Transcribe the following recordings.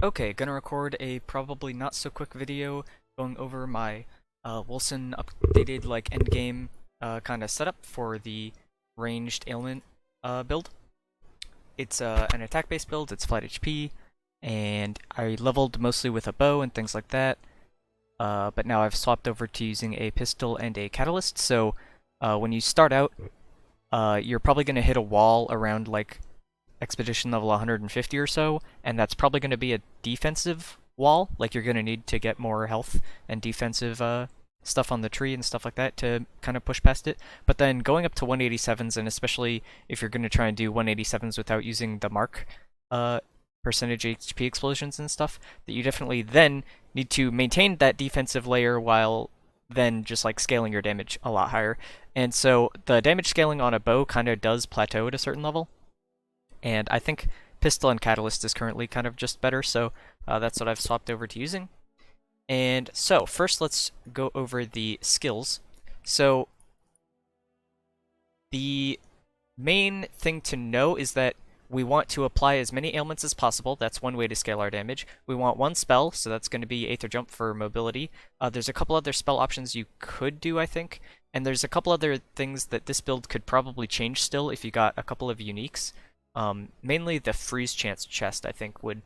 Okay, gonna record a probably not so quick video going over my Wolcen updated like endgame kind of setup for the ranged ailment build. It's an attack-based build, it's flat HP, and I leveled mostly with a bow and things like that. But now I've swapped over to using a pistol and a catalyst, so when you start out, you're probably gonna hit a wall around like expedition level 150 or so, and that's probably going to be a defensive wall. Like you're going to need to get more health and defensive stuff on the tree and stuff like that to kind of push past it. But then going up to 187s, and especially if you're going to try and do 187s without using the mark percentage HP explosions and stuff, that you definitely then need to maintain that defensive layer while then just like scaling your damage a lot higher. And so the damage scaling on a bow kind of does plateau at a certain level. And I think Pistol and Catalyst is currently kind of just better, so that's what I've swapped over to using. And so, first let's go over the skills. So, the main thing to know is that we want to apply as many ailments as possible. That's one way to scale our damage. We want one spell, so that's going to be Aether Jump for mobility. There's a couple other spell options you could do, I think. And there's a couple other things that this build could probably change still if you got a couple of uniques. Mainly the freeze chance chest, I think, would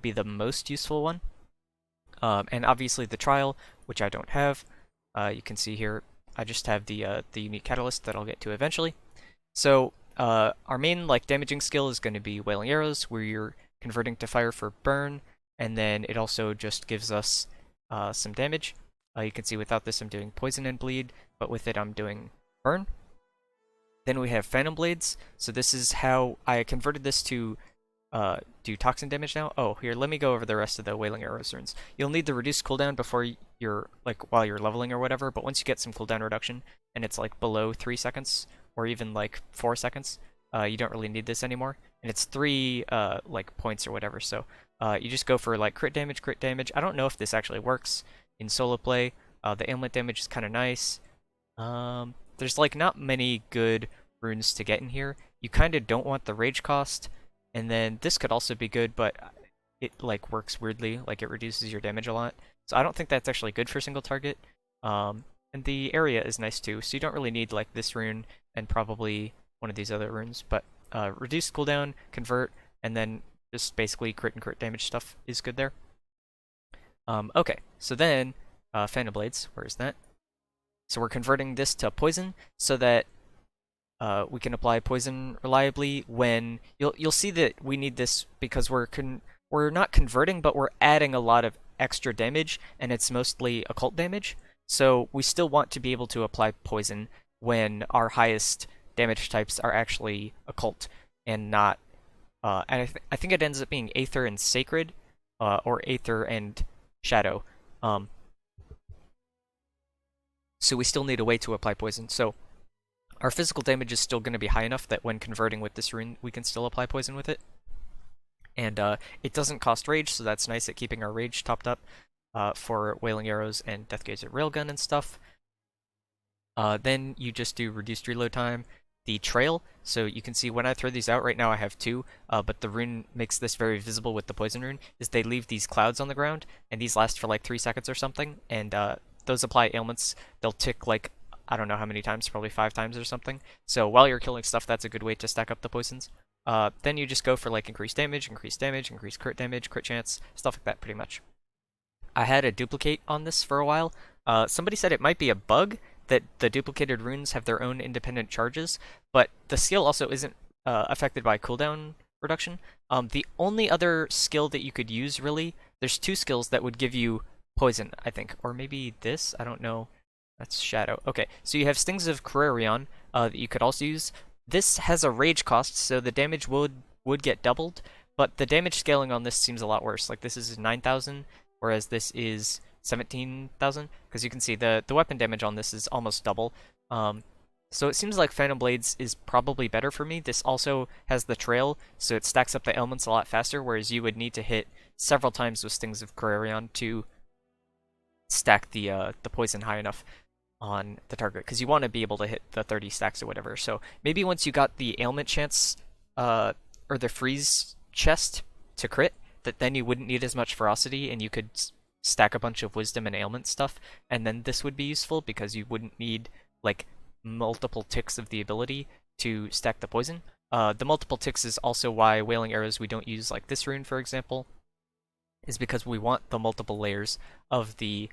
be the most useful one. And obviously the trial, which I don't have. You can see here, I just have the unique catalyst that I'll get to eventually. So our main like damaging skill is going to be Wailing Arrows, where you're converting to fire for burn, and then it also just gives us some damage. You can see without this I'm doing poison and bleed, but with it I'm doing burn. Then we have Phantom Blades. So this is how I converted this to do toxin damage now. Oh, here, let me go over the rest of the Wailing Arrows runes. You'll need the reduced cooldown before you're, like, while you're leveling or whatever, but once you get some cooldown reduction, and it's, like, below 3 seconds, or even, like, 4 seconds, you don't really need this anymore. And it's 3, like, points or whatever, so you just go for, like, crit damage, crit damage. I don't know if this actually works in solo play. The ailment damage is kind of nice. There's like not many good runes to get in here. You kind of don't want the rage cost, and then this could also be good, but it like works weirdly, like it reduces your damage a lot. So I don't think that's actually good for single target. And the area is nice too, so you don't really need like this rune and probably one of these other runes, but reduce cooldown, convert, and then just basically crit and crit damage stuff is good there. Okay, so then Phantom Blades, where is that? So we're converting this to poison so that we can apply poison reliably when you'll see that we need this because we're not converting, but we're adding a lot of extra damage, and it's mostly occult damage. So we still want to be able to apply poison when our highest damage types are actually occult and not. And I think it ends up being Aether and Sacred, or Aether and Shadow. So we still need a way to apply poison. So our physical damage is still going to be high enough that when converting with this rune, we can still apply poison with it. And it doesn't cost rage, so that's nice at keeping our rage topped up for Wailing Arrows and Deathgazer Railgun and stuff. Then you just do reduced reload time. The trail, so you can see when I throw these out right now I have 2, but the rune makes this very visible with the poison rune, is they leave these clouds on the ground, and these last for like 3 seconds or something, and those apply ailments. They'll tick like, I don't know how many times, probably 5 times or something. So while you're killing stuff, that's a good way to stack up the poisons. Then you just go for like increased damage, increased crit damage, crit chance, stuff like that pretty much. I had a duplicate on this for a while. Somebody said it might be a bug that the duplicated runes have their own independent charges, but the skill also isn't affected by cooldown reduction. The only other skill that you could use, really, there's 2 skills that would give you poison, I think. Or maybe this? I don't know. That's Shadow. Okay, so you have Stings of Corarion that you could also use. This has a rage cost, so the damage would get doubled, but the damage scaling on this seems a lot worse. Like this is 9,000, whereas this is 17,000, because you can see the weapon damage on this is almost double. So it seems like Phantom Blades is probably better for me. This also has the trail, so it stacks up the ailments a lot faster, whereas you would need to hit several times with Stings of Corarion to stack the poison high enough on the target, because you want to be able to hit the 30 stacks or whatever. So maybe once you got the ailment chance or the freeze chest to crit, that then you wouldn't need as much ferocity and you could stack a bunch of wisdom and ailment stuff, and then this would be useful because you wouldn't need like multiple ticks of the ability to stack the poison. The multiple ticks is also why wailing arrows we don't use like this rune, for example, is because we want the multiple layers of the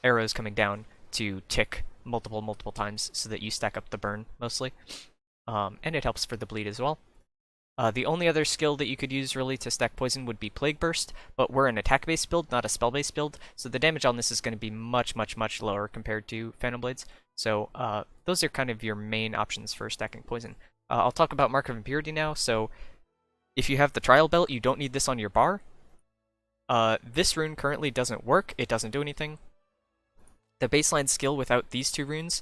arrows coming down to tick multiple times so that you stack up the burn mostly. And it helps for the bleed as well. The only other skill that you could use really to stack poison would be Plague Burst, but we're an attack-based build, not a spell-based build, so the damage on this is going to be much lower compared to Phantom Blades. So those are kind of your main options for stacking poison. I'll talk about Mark of Impurity now. So if you have the Trial Belt, you don't need this on your bar. This rune currently doesn't work, it doesn't do anything. The baseline skill without these two runes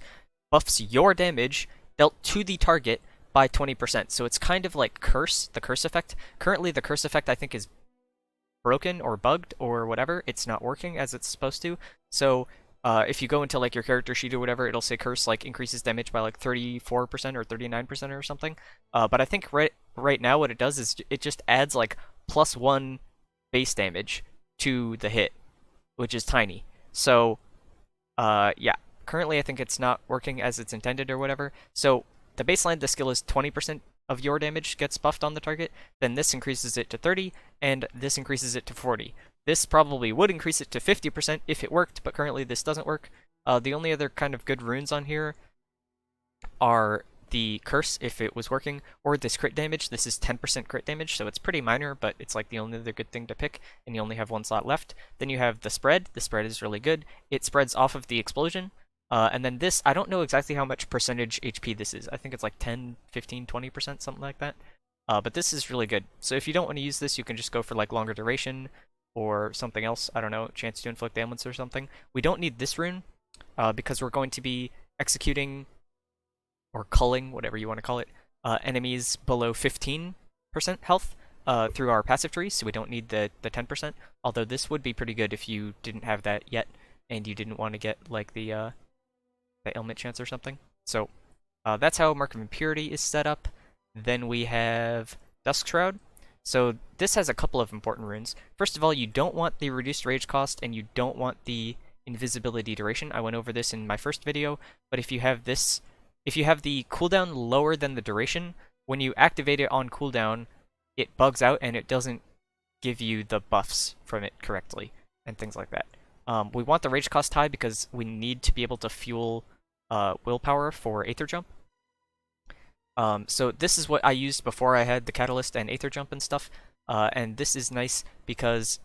buffs your damage dealt to the target by 20%. So it's kind of like Curse, the Curse effect. Currently, the Curse effect I think is broken or bugged or whatever. It's not working as it's supposed to. So if you go into like your character sheet or whatever, it'll say Curse like increases damage by like 34% or 39% or something. But I think right now what it does is it just adds like +1 base damage to the hit, which is tiny. So yeah, currently I think it's not working as it's intended or whatever. So the baseline, the skill is 20% of your damage gets buffed on the target, then this increases it to 30, and this increases it to 40. This probably would increase it to 50% if it worked, but currently this doesn't work. The only other kind of good runes on here are the Curse, if it was working, or this crit damage. This is 10% crit damage, so it's pretty minor, but it's like the only other good thing to pick, and you only have one slot left. Then you have the Spread. The Spread is really good. It spreads off of the explosion. And then this, I don't know exactly how much percentage HP this is. I think it's like 10, 15, 20%, something like that. But this is really good. So if you don't want to use this, you can just go for like longer duration or something else. I don't know, chance to inflict ailments or something. We don't need this rune because we're going to be executing or culling, whatever you want to call it, enemies below 15% health through our passive tree, so we don't need the 10%. Although this would be pretty good if you didn't have that yet and you didn't want to get like the ailment chance or something. So that's how Mark of Impurity is set up. Then we have Dusk Shroud. So this has a couple of important runes. First of all, you don't want the reduced rage cost and you don't want the invisibility duration. I went over this in my first video, but if you have this, if you have the cooldown lower than the duration, when you activate it on cooldown, it bugs out and it doesn't give you the buffs from it correctly and things like that. We want the rage cost high because we need to be able to fuel willpower for Aether Jump. So this is what I used before I had the Catalyst and Aether Jump and stuff. And this is nice because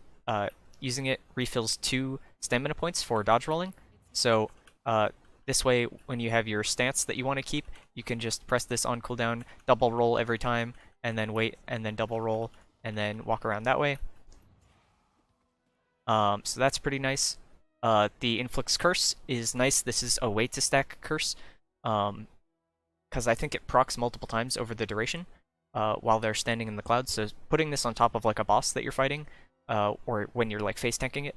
using it refills 2 stamina points for dodge rolling. So this way, when you have your stance that you want to keep, you can just press this on cooldown, double roll every time, and then wait, and then double roll, and then walk around that way. So that's pretty nice. The Inflicts Curse is nice. This is a way to stack Curse, because I think it procs multiple times over the duration while they're standing in the clouds. So putting this on top of like a boss that you're fighting, or when you're like face tanking it,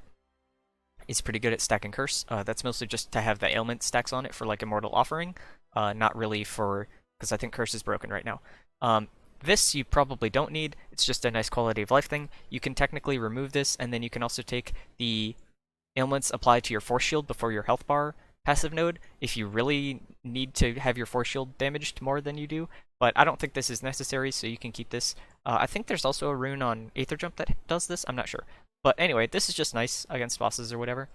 is pretty good at stacking Curse. That's mostly just to have the ailment stacks on it for like Immortal Offering, not really for, because I think Curse is broken right now. This you probably don't need. It's just a nice quality of life thing. You can technically remove this, and then you can also take the ailments applied to your force shield before your health bar passive node if you really need to have your force shield damaged more than you do. But I don't think this is necessary, so you can keep this. I think there's also a rune on Aether Jump that does this. I'm not sure. But anyway, this is just nice against bosses or whatever.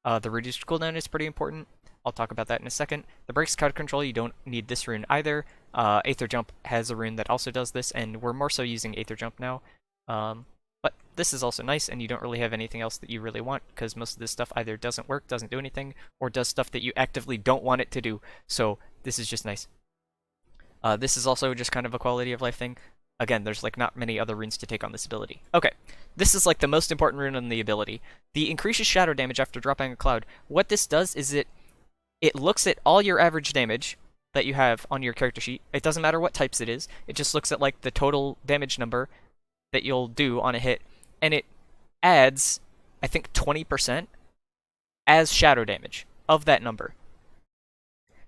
The reduced cooldown is pretty important. I'll talk about that in a second. The Breaks Crowd Control, you don't need this rune either. Aether Jump has a rune that also does this, and we're more so using Aether Jump now. But this is also nice, and you don't really have anything else that you really want, because most of this stuff either doesn't work, doesn't do anything, or does stuff that you actively don't want it to do. So this is just nice. This is also just kind of a quality of life thing. Again, there's like not many other runes to take on this ability. Okay, this is like the most important rune on the ability. The increases shadow damage after dropping a cloud. What this does is it looks at all your average damage that you have on your character sheet. It doesn't matter what types it is. It just looks at like the total damage number that you'll do on a hit, and it adds, I think, 20% as shadow damage of that number.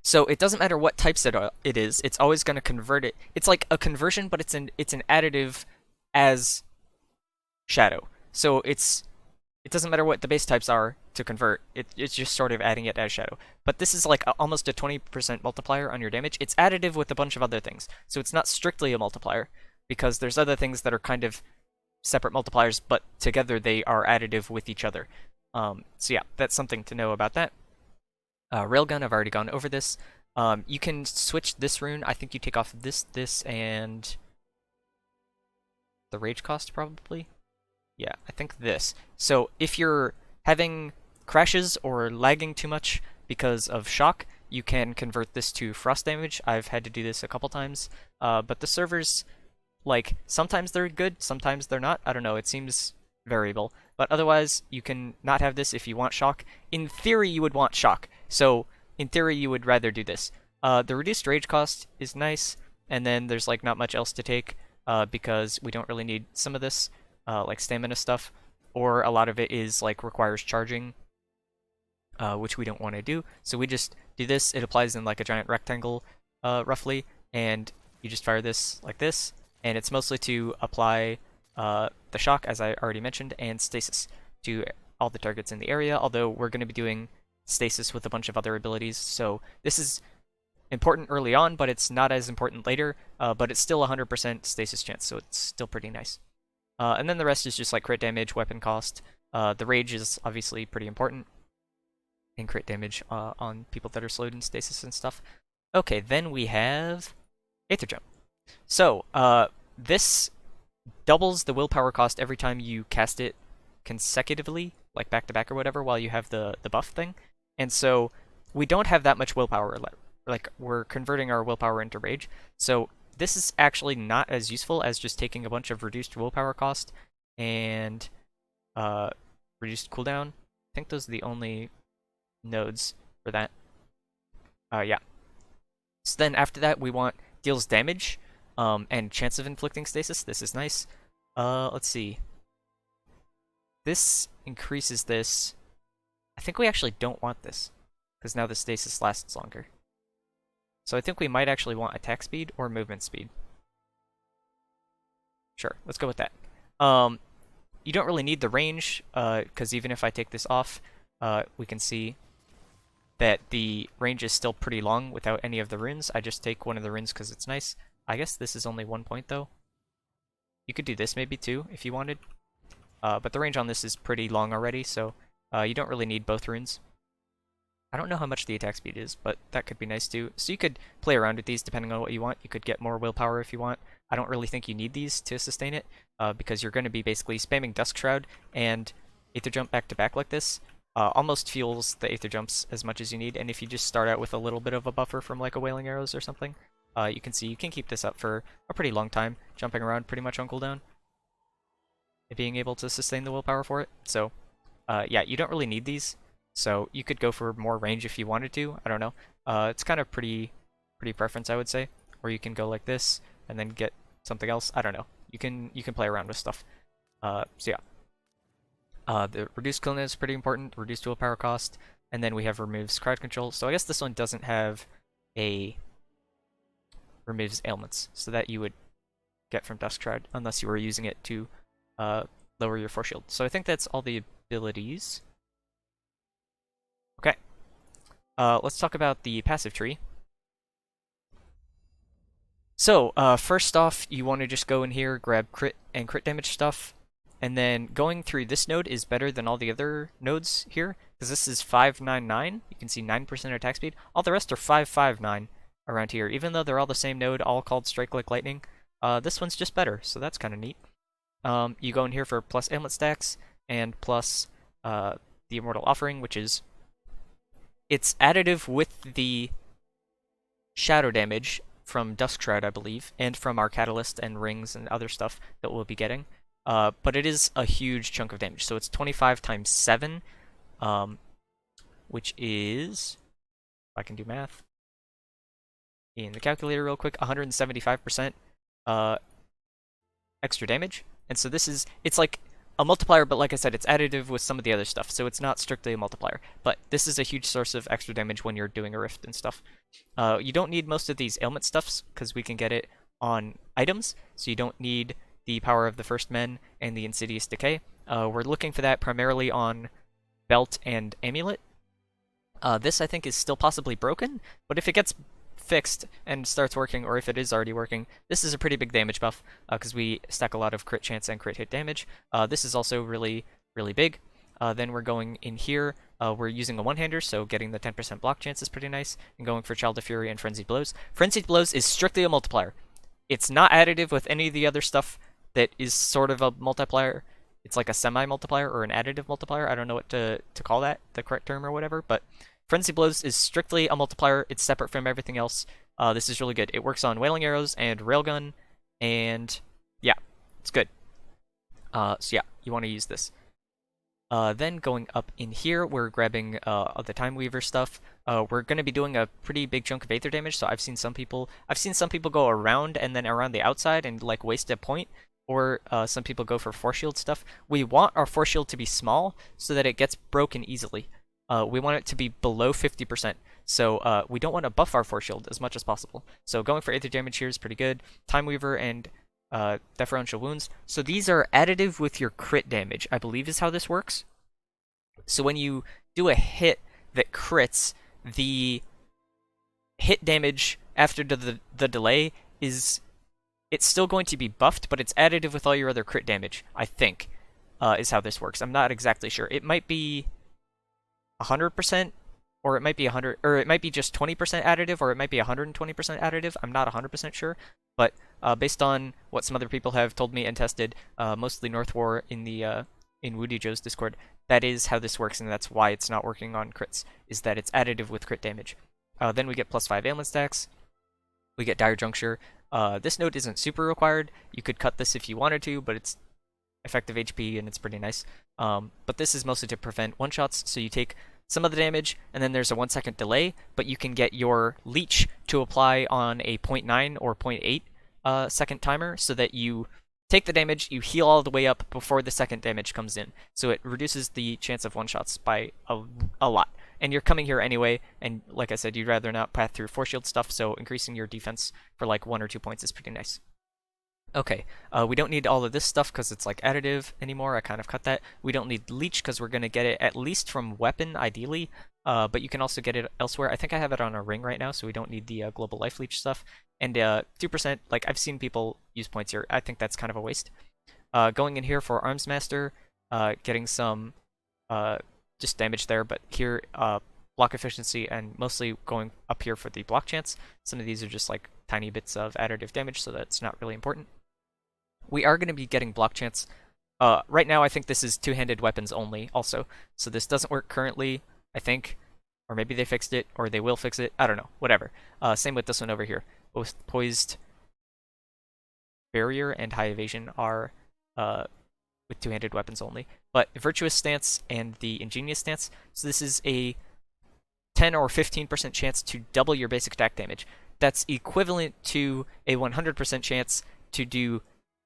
So it doesn't matter what types it is. It's always going to convert it. It's like a conversion, but it's an additive as shadow. So it doesn't matter what the base types are to convert. It's just sort of adding it as shadow. But this is like almost a 20% multiplier on your damage. It's additive with a bunch of other things. So it's not strictly a multiplier because there's other things that are kind of separate multipliers, but together they are additive with each other. So yeah, that's something to know about that. Railgun, I've already gone over this. You can switch this rune. I think you take off this, and the rage cost probably. Yeah, I think this. So if you're having crashes or lagging too much because of shock, you can convert this to frost damage. I've had to do this a couple times, but the servers, like, sometimes they're good, sometimes they're not. I don't know, it seems variable. But otherwise, you can not have this if you want shock. In theory, you would want shock. So in theory, you would rather do this. The reduced rage cost is nice, and then there's like not much else to take because we don't really need some of this, like stamina stuff, or a lot of it is like requires charging, which we don't want to do. So we just do this. It applies in like a giant rectangle, roughly, and you just fire this like this, and it's mostly to apply the shock, as I already mentioned, and stasis to all the targets in the area, although we're going to be doing stasis with a bunch of other abilities, so this is important early on, but it's not as important later, but it's still 100% stasis chance, so it's still pretty nice. And then the rest is just like crit damage, weapon cost. The rage is obviously pretty important, and crit damage on people that are slowed in stasis and stuff. Okay, then we have Aether Jump. So, this doubles the willpower cost every time you cast it consecutively, like back to back or whatever, while you have the buff thing. And so we don't have that much willpower. Like, we're converting our willpower into rage. So this is actually not as useful as just taking a bunch of reduced willpower cost and reduced cooldown. I think those are the only nodes for that. Yeah. So then after that, we want deals damage and chance of inflicting stasis. This is nice. Let's see. This increases this. I think we actually don't want this because now the stasis lasts longer. So I think we might actually want attack speed or movement speed. Sure, let's go with that. You don't really need the range because even if I take this off, we can see that the range is still pretty long without any of the runes. I just take one of the runes because it's nice. I guess this is only 1 point though. You could do this maybe too if you wanted. But the range on this is pretty long already, so you don't really need both runes. I don't know how much the attack speed is, but that could be nice too. So you could play around with these depending on what you want. You could get more willpower if you want. I don't really think you need these to sustain it, because you're going to be basically spamming Dusk Shroud and Aether Jump back to back like this. Almost fuels the Aether Jumps as much as you need, and if you just start out with a little bit of a buffer from like a Wailing Arrows or something, you can see you can keep this up for a pretty long time, jumping around pretty much on cooldown, and being able to sustain the willpower for it. So, yeah, you don't really need these. So you could go for more range if you wanted to. I don't know. It's kind of pretty preference, I would say. Or you can go like this and then get something else. I don't know. You can play around with stuff. So yeah. The reduced coolness is pretty important. Reduced willpower cost, and then we have removes crowd control. So I guess this one doesn't have a removes ailments, so that you would get from Dusk Shroud unless you were using it to lower your force shield. So I think that's all the abilities. Okay. Let's talk about the passive tree. So, first off, you want to just go in here, grab crit and crit damage stuff, and then going through this node is better than all the other nodes here, because this is 599. You can see 9% attack speed. All the rest are 559 around here, even though they're all the same node, all called Strike Like Lightning. This one's just better, so that's kind of neat. You go in here for plus ailment stacks and plus the Immortal Offering, which is it's additive with the shadow damage from Dusk Shroud, I believe, and from our Catalyst and rings and other stuff that we'll be getting. But it is a huge chunk of damage. So it's 25 times 7, which is, if I can do math in the calculator real quick, 175% extra damage. And so this is, it's like a multiplier, but like I said, it's additive with some of the other stuff, so it's not strictly a multiplier. But this is a huge source of extra damage when you're doing a rift and stuff. You don't need most of these ailment stuffs, because we can get it on items, so you don't need the Power of the First Men and the Insidious Decay. We're looking for that primarily on Belt and Amulet. This I think is still possibly broken, but if it gets fixed and starts working, or if it is already working, this is a pretty big damage buff because we stack a lot of crit chance and crit hit damage. This is also really, really big. Then we're going in here. We're using a one-hander, so getting the 10% block chance is pretty nice, and going for Child of Fury and Frenzied Blows. Frenzied Blows is strictly a multiplier. It's not additive with any of the other stuff that is sort of a multiplier. It's like a semi-multiplier or an additive multiplier. I don't know what to call that, the correct term or whatever, but Frenzy Blows is strictly a multiplier. It's separate from everything else. This is really good. It works on Wailing Arrows and Railgun, and yeah, it's good. So yeah, you want to use this. Then going up in here, we're grabbing the Time Weaver stuff. We're going to be doing a pretty big chunk of Aether damage, so I've seen some people go around and then around the outside and like waste a point, or some people go for Force Shield stuff. We want our Force Shield to be small so that it gets broken easily. We want it to be below 50%, so we don't want to buff our Force Shield as much as possible. So going for Aether damage here is pretty good. Time Weaver and Deferential Wounds. So these are additive with your crit damage, I believe is how this works. So when you do a hit that crits, the hit damage after the delay it's still going to be buffed, but it's additive with all your other crit damage, I think, is how this works. I'm not exactly sure. It might be 100%, or it might be 100, or it might be just 20% additive, or it might be 120% additive. I'm not 100% sure, but based on what some other people have told me and tested, mostly North War in the in Woody Joe's Discord, that is how this works, and that's why it's not working on crits, is that it's additive with crit damage. Then we get +5 ailment stacks. We get Dire Juncture. This node isn't super required. You could cut this if you wanted to, but it's effective HP and it's pretty nice. But this is mostly to prevent one-shots, so you take some of the damage, and then there's a 1-second delay, but you can get your leech to apply on a 0.9 or 0.8 second timer, so that you take the damage, you heal all the way up before the second damage comes in. So it reduces the chance of one-shots by a lot. And you're coming here anyway, and like I said, you'd rather not path through Force Shield stuff, so increasing your defense for like 1 or 2 points is pretty nice. Okay, we don't need all of this stuff because it's like additive anymore. I kind of cut that. We don't need Leech because we're going to get it at least from Weapon, ideally, but you can also get it elsewhere. I think I have it on a ring right now, so we don't need the Global Life Leech stuff. And 2%, like I've seen people use points here. I think that's kind of a waste. Going in here for Arms Master, getting some just damage there, but here block efficiency, and mostly going up here for the block chance. Some of these are just like tiny bits of additive damage, so that's not really important. We are going to be getting block chance. Right now, I think this is two-handed weapons only also, so this doesn't work currently, I think. Or maybe they fixed it, or they will fix it. I don't know. Whatever. Same with this one over here. Both Poised Barrier and High Evasion are with two-handed weapons only. But Virtuous Stance and the Ingenious Stance, so this is a 10 or 15% chance to double your basic attack damage. That's equivalent to a 100% chance to do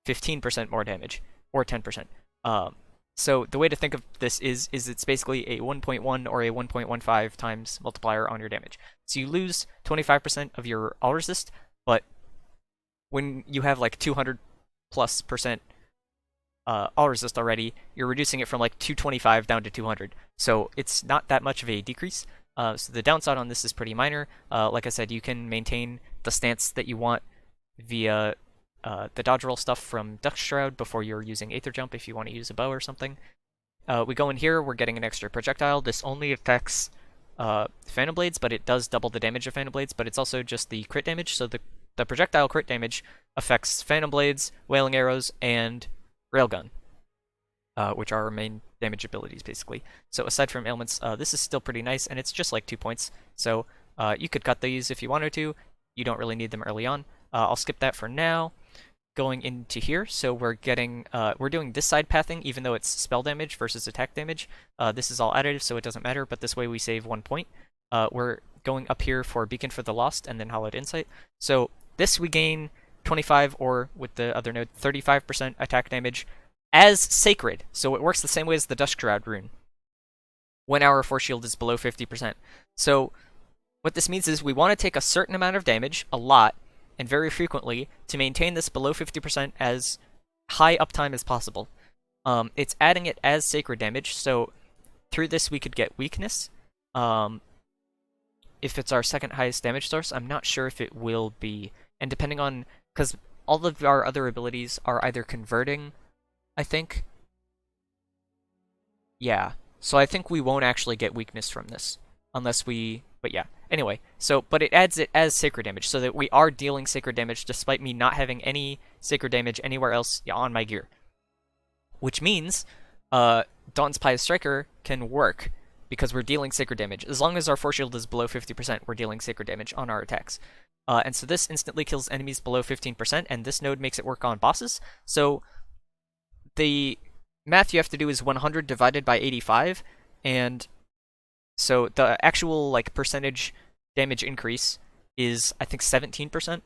15% more damage, or 10%. So the way to think of this is it's basically a 1.1 or a 1.15 times multiplier on your damage. So you lose 25% of your all resist, but when you have like 200+% all resist already, you're reducing it from like 225 down to 200. So it's not that much of a decrease. So the downside on this is pretty minor. Like I said, you can maintain the stance that you want via the dodge roll stuff from Dusk Shroud before you're using Aether Jump if you want to use a bow or something. We go in here, we're getting an extra projectile. This only affects Phantom Blades, but it does double the damage of Phantom Blades, but it's also just the crit damage. So the projectile crit damage affects Phantom Blades, Wailing Arrows, and Railgun, which are our main damage abilities, basically. So aside from ailments, this is still pretty nice, and it's just like 2 points. So you could cut these if you wanted to. You don't really need them early on. I'll skip that for now. Going into here, so we're doing this side pathing, even though it's spell damage versus attack damage. This is all additive, so it doesn't matter, but this way we save 1 point. We're going up here for Beacon for the Lost and then Hallowed Insight. So this we gain 25, or with the other node, 35% attack damage as sacred. So it works the same way as the Dusk Shroud rune when our Force Shield is below 50%. So what this means is we want to take a certain amount of damage, a lot, and very frequently, to maintain this below 50% as high uptime as possible. It's adding it as sacred damage, so through this we could get weakness. Um, if it's our second highest damage source, I'm not sure if it will be. And depending on, because all of our other abilities are either converting, I think. Yeah. So I think we won't actually get weakness from this. Unless we, but yeah. Anyway, so, but it adds it as sacred damage, so that we are dealing sacred damage despite me not having any sacred damage anywhere else on my gear. Which means, Dawn's Pious Striker can work, because we're dealing sacred damage. As long as our force shield is below 50%, we're dealing sacred damage on our attacks. And so this instantly kills enemies below 15%, and this node makes it work on bosses. So the math you have to do is 100 divided by 85, and so the actual like percentage damage increase is I think 17%.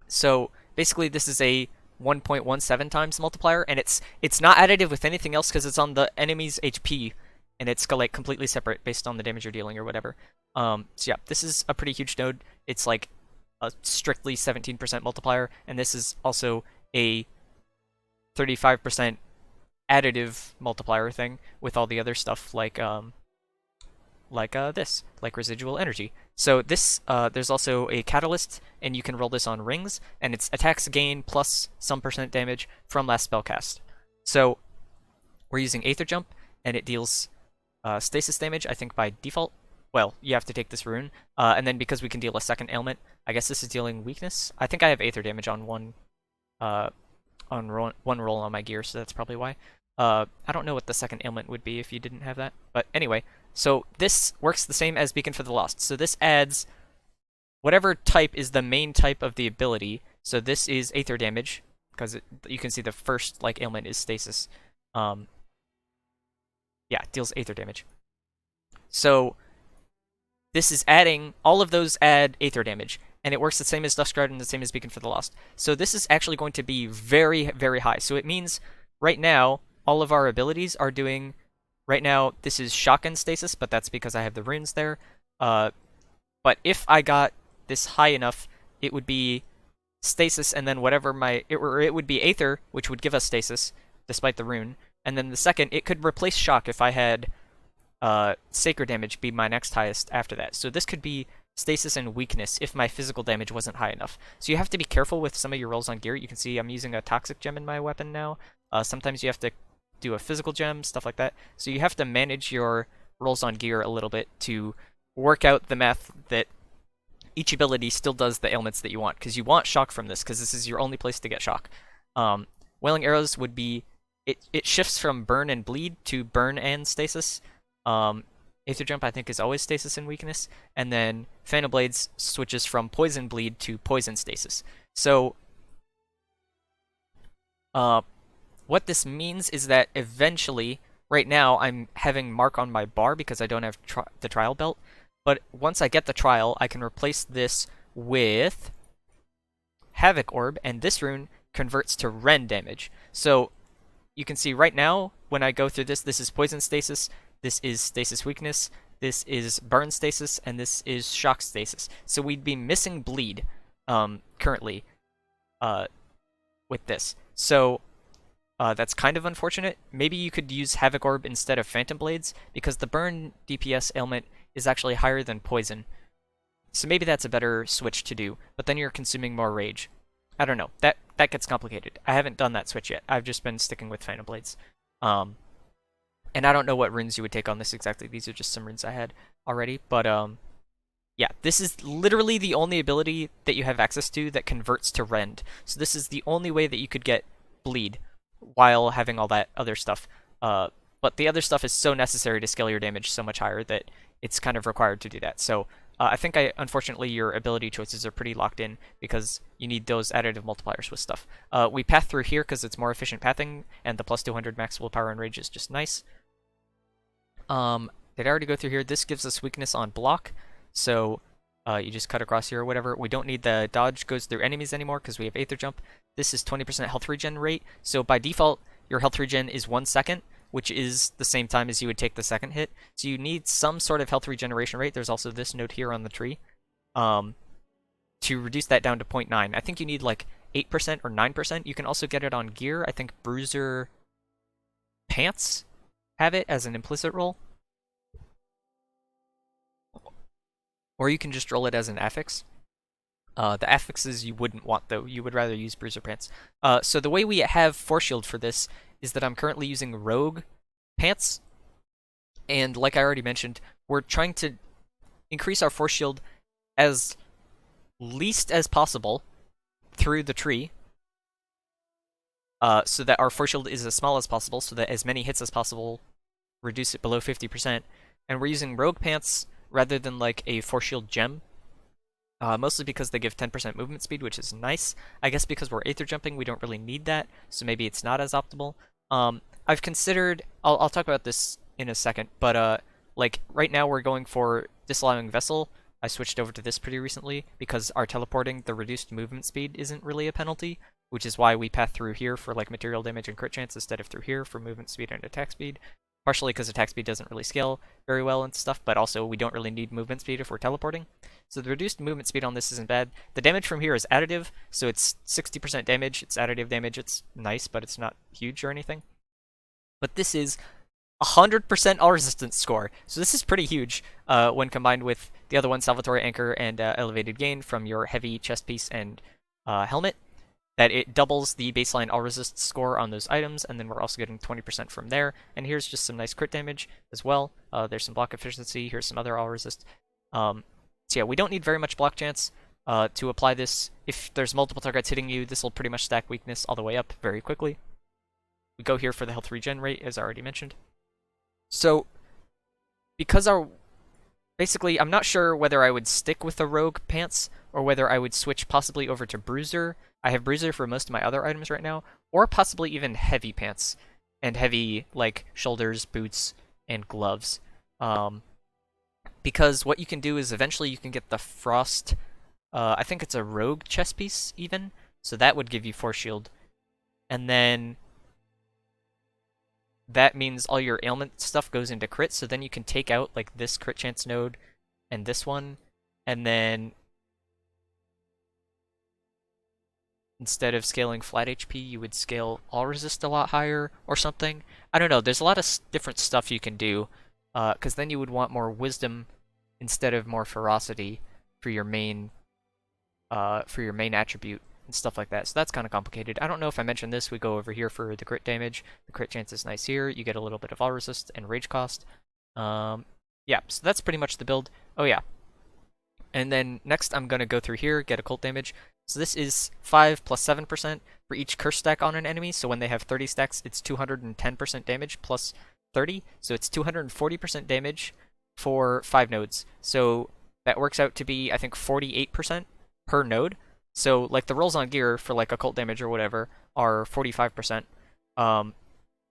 So basically this is a 1.17 times multiplier, and it's not additive with anything else because it's on the enemy's HP, and it's like completely separate based on the damage you're dealing or whatever. So yeah, this is a pretty huge node. It's like a strictly 17% multiplier, and this is also a 35% additive multiplier thing with all the other stuff like this, like residual energy. So this, there's also a catalyst, and you can roll this on rings, and it's attacks gain plus some percent damage from last spell cast. So we're using Aether Jump, and it deals stasis damage, I think by default. Well, you have to take this rune, and then because we can deal a second ailment, I guess this is dealing weakness. I think I have Aether damage on one roll on my gear, so that's probably why. I don't know what the second ailment would be if you didn't have that, but anyway. So this works the same as Beacon for the Lost. So this adds whatever type is the main type of the ability. So this is Aether damage, because you can see the first like ailment is stasis. Yeah, it deals Aether damage. So this is adding, all of those add Aether damage, and it works the same as Duskguard and the same as Beacon for the Lost. So this is actually going to be very, very high. So it means right now all of our abilities are doing. Right now, this is Shotgun Stasis, but that's because I have the runes there. But if I got this high enough, it would be Stasis, and then whatever it would be Aether, which would give us Stasis, despite the rune. And then the second, it could replace Shock if I had Sacred Damage be my next highest after that. So this could be Stasis and Weakness if my physical damage wasn't high enough. So you have to be careful with some of your rolls on gear. You can see I'm using a Toxic Gem in my weapon now. Sometimes you have to do a physical gem, stuff like that. So you have to manage your rolls on gear a little bit to work out the math that each ability still does the ailments that you want, because you want shock from this, because this is your only place to get shock. Wailing Arrows would be, it shifts from burn and bleed to burn and stasis. Aether Jump I think is always stasis and weakness, and then Phantom Blades switches from poison bleed to poison stasis. So what this means is that eventually, right now, I'm having mark on my bar because I don't have the trial belt. But once I get the trial, I can replace this with Havoc Orb, and this rune converts to Rend damage. So you can see right now, when I go through this, this is Poison Stasis, this is Stasis Weakness, this is Burn Stasis, and this is Shock Stasis. So we'd be missing Bleed currently with this. So that's kind of unfortunate. Maybe you could use Havoc Orb instead of Phantom Blades, because the burn DPS ailment is actually higher than poison. So maybe that's a better switch to do, but then you're consuming more rage. I don't know. That gets complicated. I haven't done that switch yet. I've just been sticking with Phantom Blades. And I don't know what runes you would take on this exactly. These are just some runes I had already, but yeah, this is literally the only ability that you have access to that converts to Rend. So this is the only way that you could get Bleed while having all that other stuff. But the other stuff is so necessary to scale your damage so much higher that it's kind of required to do that. So I think unfortunately your ability choices are pretty locked in because you need those additive multipliers with stuff. We path through here because it's more efficient pathing, and the plus 200 max willpower and rage is just nice. Did I already go through here? This gives us weakness on block, so you just cut across here or whatever. We don't need the dodge goes through enemies anymore because we have Aether Jump. This is 20% health regen rate, so by default your health regen is 1 second, which is the same time as you would take the second hit. So you need some sort of health regeneration rate. There's also this node here on the tree to reduce that down to 0.9. I think you need like 8% or 9%. You can also get it on gear. I think Bruiser pants have it as an implicit roll, or you can just roll it as an affix. The affixes you wouldn't want though, you would rather use bruiser pants. So the way we have force shield for this is that I'm currently using rogue pants, and like I already mentioned, we're trying to increase our force shield as least as possible through the tree, so that our force shield is as small as possible, so that as many hits as possible reduce it below 50%. And we're using rogue pants rather than like a force shield gem, mostly because they give 10% movement speed, which is nice. I guess because we're aether jumping, we don't really need that, so maybe it's not as optimal. I've considered, I'll talk about this in a second, but like right now we're going for disallowing vessel. I switched over to this pretty recently because our teleporting, the reduced movement speed isn't really a penalty, which is why we path through here for like material damage and crit chance instead of through here for movement speed and attack speed. Partially because attack speed doesn't really scale very well and stuff, but also we don't really need movement speed if we're teleporting. So the reduced movement speed on this isn't bad. The damage from here is additive, so it's 60% damage. It's additive damage. It's nice, but it's not huge or anything. But this is 100% all resistance score. So this is pretty huge when combined with the other one, Salvatore Anchor and Elevated Gain from your heavy chest piece and helmet. That it doubles the baseline all resist score on those items, and then we're also getting 20% from there. And here's just some nice crit damage as well. There's some block efficiency. Here's some other all resist. So yeah, we don't need very much block chance to apply this. If there's multiple targets hitting you, this will pretty much stack weakness all the way up very quickly. We go here for the health regen rate, as I already mentioned. So because basically, I'm not sure whether I would stick with the rogue pants or whether I would switch possibly over to bruiser. I have bruiser for most of my other items right now, or possibly even heavy pants and heavy like shoulders, boots, and gloves. Because what you can do is eventually you can get the frost. I think it's a rogue chest piece even, so that would give you force shield, and then that means all your ailment stuff goes into crit. So then you can take out like this crit chance node and this one, and then instead of scaling flat HP, you would scale all resist a lot higher or something. I don't know. There's a lot of different stuff you can do, because then you would want more wisdom instead of more ferocity for your main attribute and stuff like that. So that's kind of complicated. I don't know if I mentioned this. We go over here for the crit damage. The crit chance is nice here. You get a little bit of all resist and rage cost. Yeah, so that's pretty much the build. Oh yeah. And then next I'm going to go through here, get occult damage. So this is 5 plus 7% for each curse stack on an enemy. So when they have 30 stacks, it's 210% damage plus 30. So it's 240% damage for 5 nodes. So that works out to be, I think, 48% per node. So like the rolls on gear for like occult damage or whatever are 45%.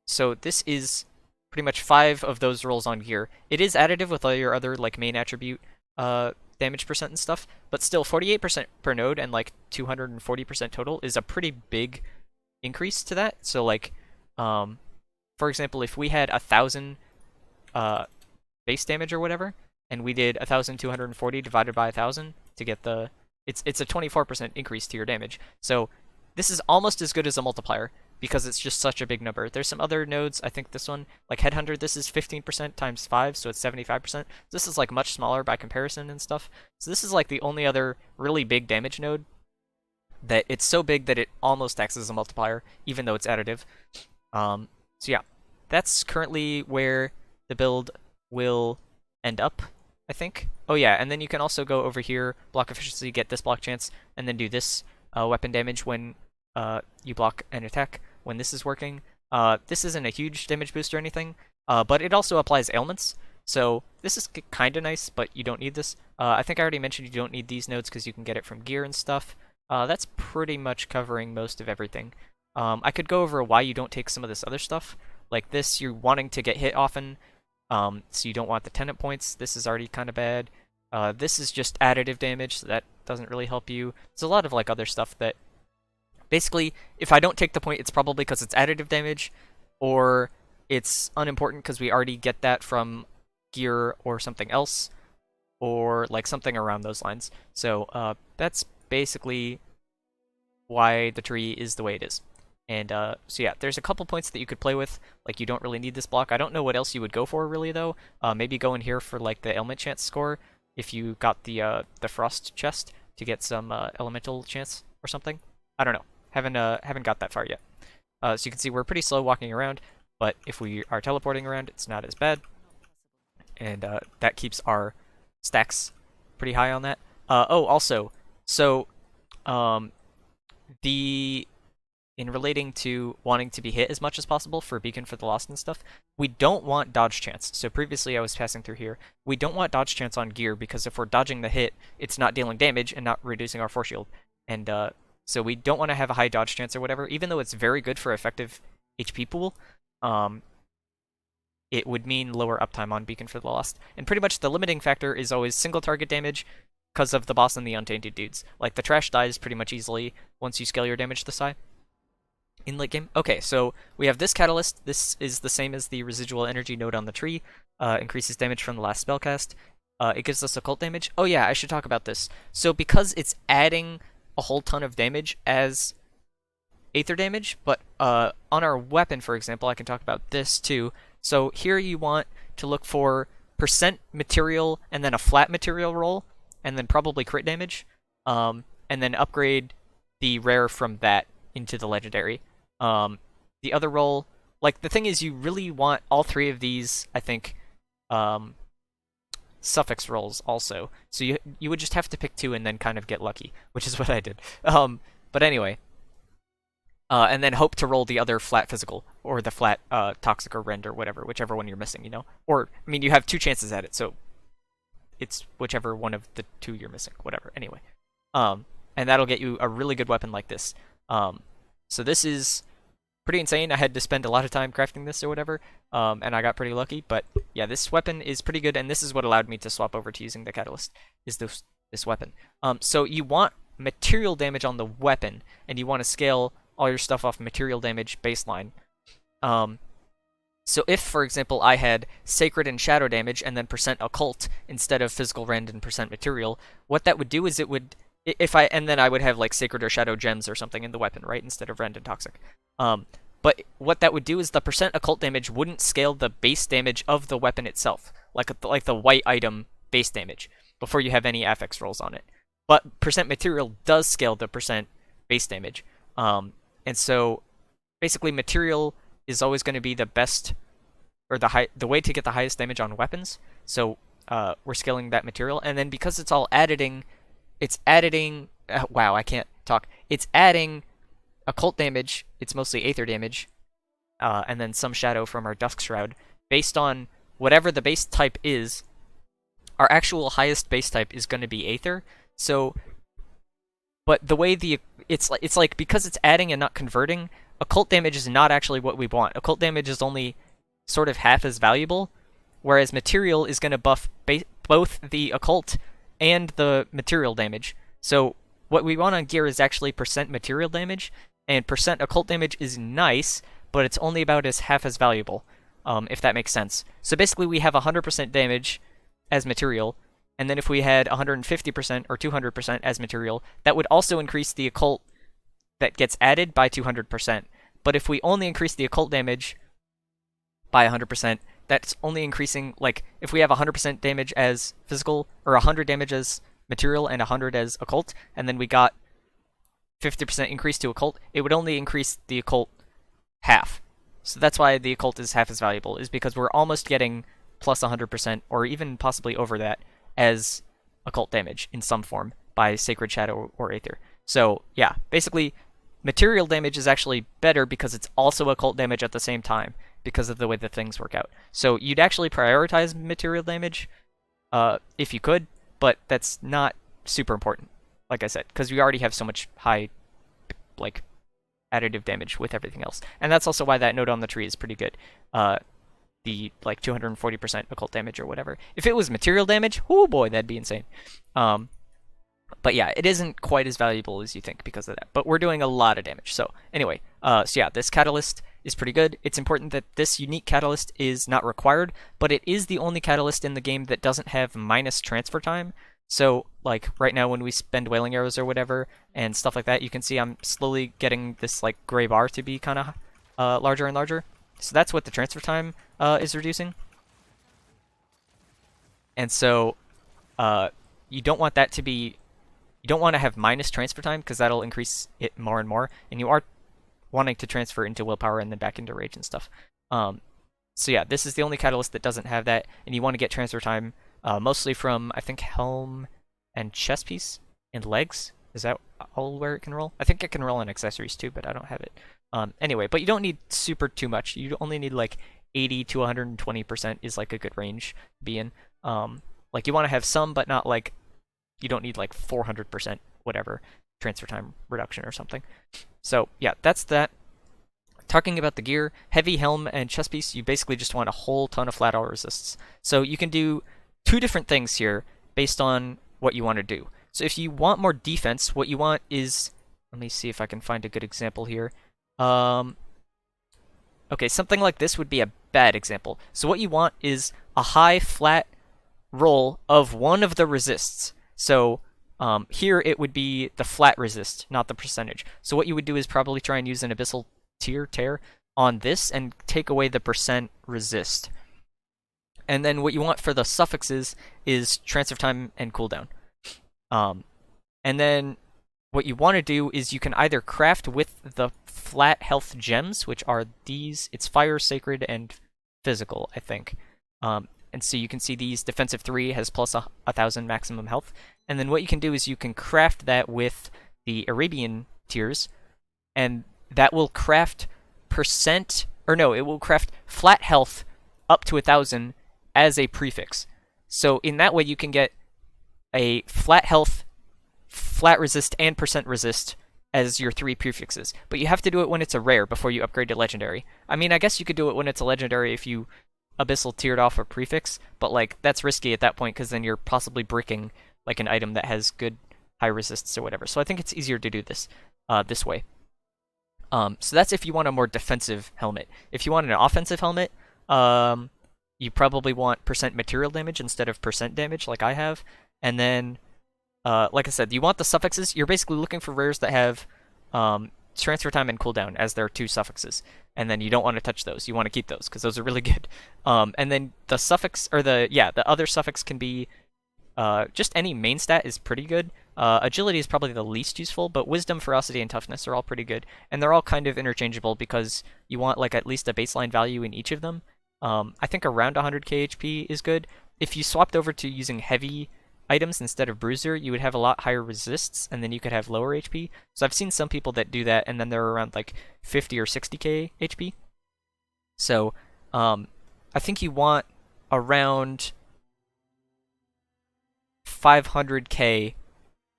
So this is pretty much 5 of those rolls on gear. It is additive with all your other like main attribute damage percent and stuff, but still 48% per node and like 240% total is a pretty big increase to that. So like, for example, if we had 1,000 base damage or whatever, and we did 1,240 divided by 1,000 to get the, it's a 24% increase to your damage. So this is almost as good as a multiplier because it's just such a big number. There's some other nodes, I think this one, like Headhunter, this is 15% times 5, so it's 75%. This is like much smaller by comparison and stuff. So this is like the only other really big damage node that it's so big that it almost acts as a multiplier, even though it's additive. So yeah, that's currently where the build will end up, I think. Oh yeah, and then you can also go over here, block efficiency, get this block chance, and then do this weapon damage when you block an attack when this is working. This isn't a huge damage boost or anything, but it also applies ailments. So this is kind of nice, but you don't need this. I think I already mentioned you don't need these nodes because you can get it from gear and stuff. That's pretty much covering most of everything. I could go over why you don't take some of this other stuff. Like this, you're wanting to get hit often, so you don't want the tenant points. This is already kind of bad. This is just additive damage, so that doesn't really help you. There's a lot of like other stuff that basically, if I don't take the point, it's probably because it's additive damage, or it's unimportant because we already get that from gear or something else, or like something around those lines. So that's basically why the tree is the way it is. And so yeah, there's a couple points that you could play with. Like you don't really need this block. I don't know what else you would go for really though. Maybe go in here for like the ailment chance score if you got the frost chest to get some elemental chance or something. I don't know. Haven't got that far yet. So you can see we're pretty slow walking around, but if we are teleporting around, it's not as bad. And that keeps our stacks pretty high on that. Oh, also, so um, the in relating to wanting to be hit as much as possible for Beacon for the Lost and stuff, we don't want dodge chance. So previously I was passing through here. We don't want dodge chance on gear because if we're dodging the hit, it's not dealing damage and not reducing our force shield. And so we don't want to have a high dodge chance or whatever, even though it's very good for effective HP pool. It would mean lower uptime on Beacon for the Lost. And pretty much the limiting factor is always single target damage because of the boss and the Untainted dudes. Like the trash dies pretty much easily once you scale your damage this high in late game. Okay, so we have this catalyst. This is the same as the residual energy node on the tree. Increases damage from the last spellcast. It gives us occult damage. Oh yeah, I should talk about this. So because it's adding a whole ton of damage as aether damage, but on our weapon, for example, I can talk about this too. So here you want to look for percent material and then a flat material roll, and then probably crit damage, and then upgrade the rare from that into the legendary. The other roll, like the thing is, you really want all three of these, I think, suffix rolls also. So you would just have to pick two and then kind of get lucky, which is what I did. But anyway. And then hope to roll the other flat physical, or the flat toxic or rend or whatever, whichever one you're missing, you know? Or, I mean, you have two chances at it, so it's whichever one of the two you're missing, whatever, anyway. And that'll get you a really good weapon like this. So this is pretty insane. I had to spend a lot of time crafting this or whatever, and I got pretty lucky, but yeah, this weapon is pretty good, and this is what allowed me to swap over to using the catalyst, is this weapon. So you want material damage on the weapon, and you want to scale all your stuff off material damage baseline. So if, for example, I had sacred and shadow damage and then percent occult instead of physical rend and percent material, what that would do is it would, and then I would have like sacred or shadow gems or something in the weapon, right, instead of rend and toxic. But what that would do is the percent occult damage wouldn't scale the base damage of the weapon itself, like the white item base damage, before you have any affix rolls on it. But percent material does scale the percent base damage. And so basically material is always going to be the best, or the way to get the highest damage on weapons. So we're scaling that material, and then because it's all adding, wow, I can't talk. It's adding occult damage. It's mostly aether damage, and then some shadow from our Dusk Shroud. Based on whatever the base type is, our actual highest base type is going to be aether. So, but the way it's like because it's adding and not converting, occult damage is not actually what we want. Occult damage is only sort of half as valuable, whereas material is going to buff both the occult and the material damage. So what we want on gear is actually percent material damage, and percent occult damage is nice, but it's only about half as valuable, if that makes sense. So basically we have 100% damage as material, and then if we had 150% or 200% as material, that would also increase the occult that gets added by 200%. But if we only increase the occult damage by 100%, that's only increasing, like, if we have 100% damage as physical, or 100 damage as material and 100 as occult, and then we got 50% increase to occult, it would only increase the occult half. So that's why the occult is half as valuable, is because we're almost getting plus 100%, or even possibly over that, as occult damage in some form by Sacred Shadow or Aether. So yeah, basically material damage is actually better because it's also occult damage at the same time because of the way that things work out. So you'd actually prioritize material damage if you could, but that's not super important, like I said, because we already have so much high like additive damage with everything else. And that's also why that node on the tree is pretty good. The like 240% occult damage or whatever. If it was material damage, oh boy, that'd be insane. But yeah, it isn't quite as valuable as you think because of that. But we're doing a lot of damage. So anyway, so yeah, this catalyst is pretty good. It's important that this unique catalyst is not required, but it is the only catalyst in the game that doesn't have minus transfer time. So like right now when we spend wailing arrows or whatever and stuff like that, you can see I'm slowly getting this like gray bar to be kind of larger and larger. So that's what the transfer time is reducing. And so uh, you don't want that to be, you don't want to have minus transfer time because that'll increase it more and more. And you are wanting to transfer into willpower and then back into rage and stuff. So yeah, this is the only catalyst that doesn't have that, and you want to get transfer time mostly from, I think, helm and chest piece and legs. Is that all where it can roll? I think it can roll on accessories too, but I don't have it. Anyway, but you don't need super too much. You only need like 80 to 120% is like a good range to be in. Like you want to have some, but not like, you don't need like 400% whatever transfer time reduction or something. So yeah, that's that. Talking about the gear, heavy helm and chest piece, you basically just want a whole ton of flat out resists. So you can do two different things here based on what you want to do. So if you want more defense, what you want is, let me see if I can find a good example here. Okay, something like this would be a bad example. So what you want is a high flat roll of one of the resists. So here it would be the flat resist, not the percentage. So what you would do is probably try and use an abyssal tear on this and take away the percent resist. And then what you want for the suffixes is transfer time and cooldown. And then what you want to do is you can either craft with the flat health gems, which are these, it's fire, sacred, and physical, I think. And so you can see these defensive 3 has plus 1,000 maximum health. And then what you can do is you can craft that with the Arabian tiers, and that will craft percent, or no, it will craft flat health up to 1,000 as a prefix. So in that way you can get a flat health, flat resist, and percent resist as your 3 prefixes. But you have to do it when it's a rare before you upgrade to legendary. I mean, I guess you could do it when it's a legendary if you abyssal tiered off a prefix, but like that's risky at that point because then you're possibly bricking like an item that has good high resists or whatever. So I think it's easier to do this this way. So that's if you want a more defensive helmet. If you want an offensive helmet, you probably want percent material damage instead of percent damage like I have. And then, like I said, you want the suffixes. You're basically looking for rares that have transfer time and cooldown as their 2 suffixes. And then you don't want to touch those. You want to keep those because those are really good. And then the suffix, or the other suffix can be just any main stat is pretty good. Agility is probably the least useful, but wisdom, ferocity, and toughness are all pretty good. And they're all kind of interchangeable because you want like at least a baseline value in each of them. I think around 100k HP is good. If you swapped over to using heavy items instead of bruiser, you would have a lot higher resists, and then you could have lower HP. So I've seen some people that do that, and then they're around like 50 or 60k HP. So I think you want around 500k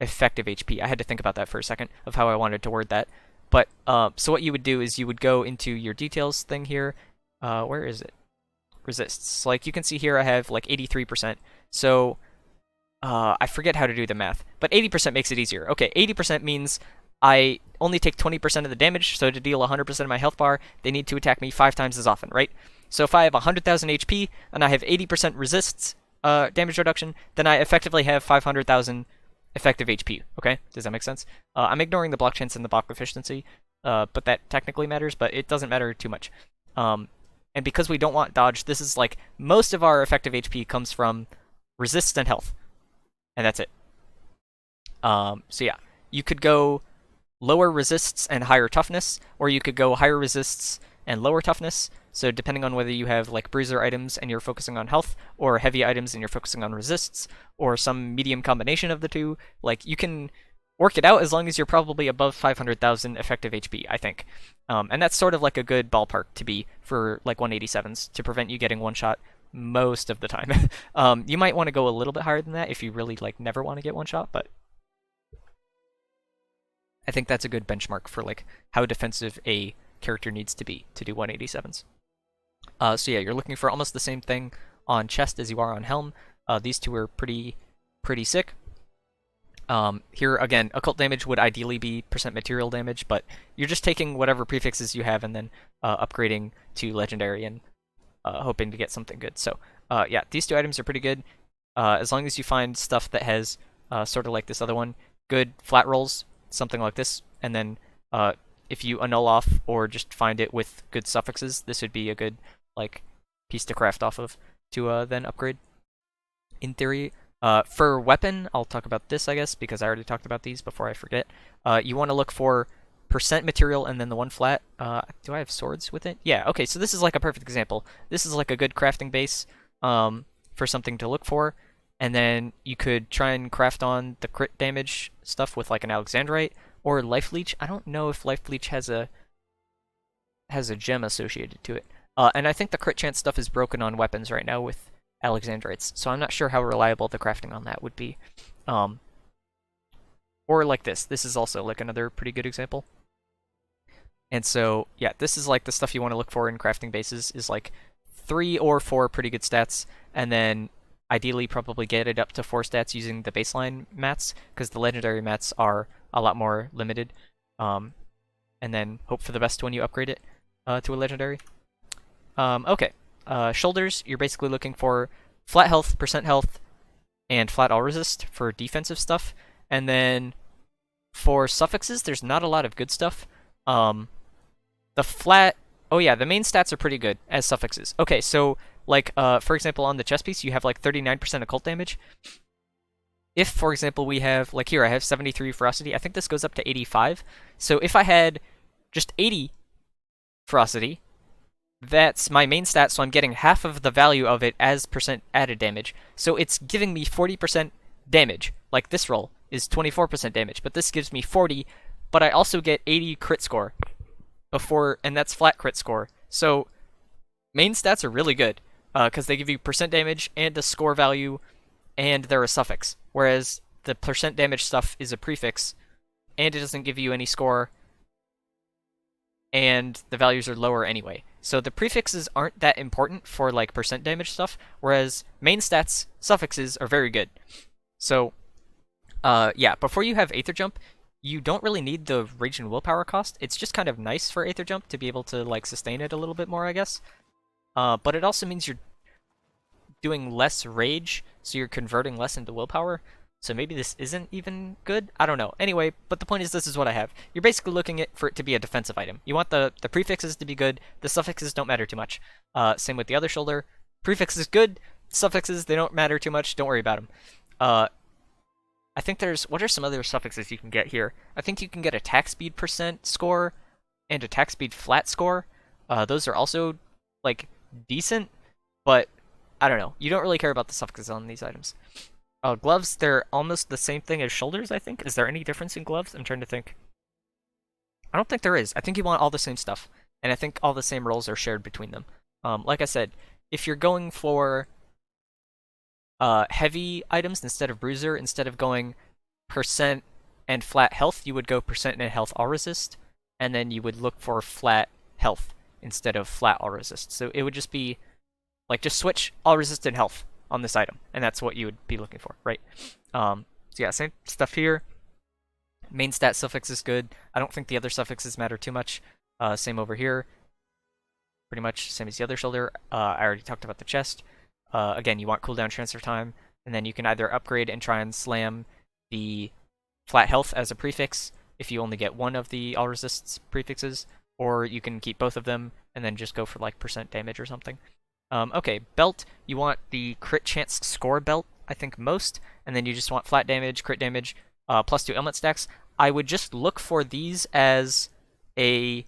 effective HP. I had to think about that for a second of how I wanted to word that. But so what you would do is you would go into your details thing here. Where is it? Resists. Like you can see here I have like 83%. So I forget how to do the math, but 80% makes it easier. Okay, 80% means I only take 20% of the damage, so to deal 100% of my health bar, they need to attack me 5 times as often, right? So if I have 100,000 HP and I have 80% resists damage reduction, then I effectively have 500,000 effective HP, okay? Does that make sense? I'm ignoring the block chance and the block efficiency, but that technically matters, but it doesn't matter too much. And because we don't want dodge, this is like, most of our effective HP comes from resists and health. And that's it. So yeah, you could go lower resists and higher toughness, or you could go higher resists and lower toughness. So depending on whether you have like bruiser items and you're focusing on health, or heavy items and you're focusing on resists, or some medium combination of the two, like you can work it out as long as you're probably above 500,000 effective HP, I think. And that's sort of like a good ballpark to be for like 187s to prevent you getting one shot most of the time. You might want to go a little bit higher than that if you really like never want to get one shot, but I think that's a good benchmark for like how defensive a character needs to be to do 187s. So yeah, you're looking for almost the same thing on chest as you are on helm. These two are pretty sick. Here again, occult damage would ideally be percent material damage, but you're just taking whatever prefixes you have and then upgrading to legendary and hoping to get something good. So yeah, these two items are pretty good. As long as you find stuff that has sort of like this other one, good flat rolls, something like this, and then if you annul off or just find it with good suffixes, this would be a good like piece to craft off of to then upgrade. In theory, for weapon, I'll talk about this, I guess, because I already talked about these before I forget. You want to look for percent material and then the one flat. Do I have swords with it? Yeah, okay, so this is like a perfect example. This is like a good crafting base for something to look for. And then you could try and craft on the crit damage stuff with like an Alexandrite or Life Leech. I don't know if Life Leech has a gem associated to it. And I think the crit chance stuff is broken on weapons right now with Alexandrites, so I'm not sure how reliable the crafting on that would be. Or like this. This is also like another pretty good example. And so, yeah, this is like the stuff you want to look for in crafting bases is like 3 or 4 pretty good stats, and then ideally probably get it up to 4 stats using the baseline mats, because the legendary mats are a lot more limited. And then hope for the best when you upgrade it to a legendary. Okay. Shoulders, you're basically looking for flat health, percent health, and flat all resist for defensive stuff. And then for suffixes, there's not a lot of good stuff. The flat... Oh yeah, the main stats are pretty good as suffixes. Okay, so like for example on the chest piece you have like 39% occult damage. If for example we have like here I have 73 ferocity, I think this goes up to 85. So if I had just 80 ferocity, that's my main stat, so I'm getting half of the value of it as percent added damage. So it's giving me 40% damage. Like this roll is 24% damage, but this gives me 40, but I also get 80 crit score before, and that's flat crit score. So main stats are really good because they give you percent damage and a score value, and they're a suffix. Whereas the percent damage stuff is a prefix, and it doesn't give you any score, and the values are lower anyway. So the prefixes aren't that important for like percent damage stuff, whereas main stats suffixes are very good. So yeah, before you have Aether Jump, you don't really need the Rage and Willpower cost. It's just kind of nice for Aether Jump to be able to like sustain it a little bit more, I guess. But it also means you're doing less Rage, so you're converting less into Willpower. So maybe this isn't even good? I don't know. Anyway, but the point is this is what I have. You're basically looking for it to be a defensive item. You want the prefixes to be good. The suffixes don't matter too much. Same with the other shoulder. Prefixes good. Suffixes, they don't matter too much. Don't worry about them. I think there's... What are some other suffixes you can get here? I think you can get attack speed percent score and attack speed flat score. Those are also, like, decent, but I don't know. You don't really care about the suffixes on these items. Gloves, they're almost the same thing as shoulders, I think. Is there any difference in gloves? I'm trying to think. I don't think there is. I think you want all the same stuff. And I think all the same rolls are shared between them. Like I said, if you're going for heavy items instead of bruiser, instead of going percent and flat health, you would go percent and health all resist. And then you would look for flat health instead of flat all resist. So it would just be, like, just switch all resist and health on this item, and that's what you would be looking for, right? So yeah, same stuff here. Main stat suffix is good. I don't think the other suffixes matter too much. Same over here. Pretty much same as the other shoulder. I already talked about the chest. Again, you want cooldown transfer time, and then you can either upgrade and try and slam the flat health as a prefix if you only get one of the all resists prefixes, or you can keep both of them and then just go for like percent damage or something. Okay, belt, you want the crit chance score belt, I think most, and then you just want flat damage, crit damage, +2 ailment stacks. I would just look for these as a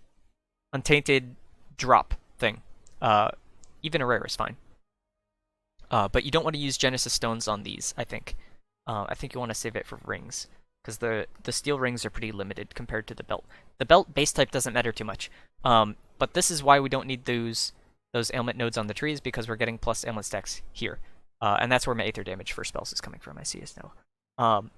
Untainted drop thing. Even a rare is fine. But you don't want to use Genesis stones on these, I think. I think you want to save it for rings, because the steel rings are pretty limited compared to the belt. The belt base type doesn't matter too much. But this is why we don't need those ailment nodes on the trees, because we're getting plus ailment stacks here. And that's where my Aether damage for spells is coming from, I see as now.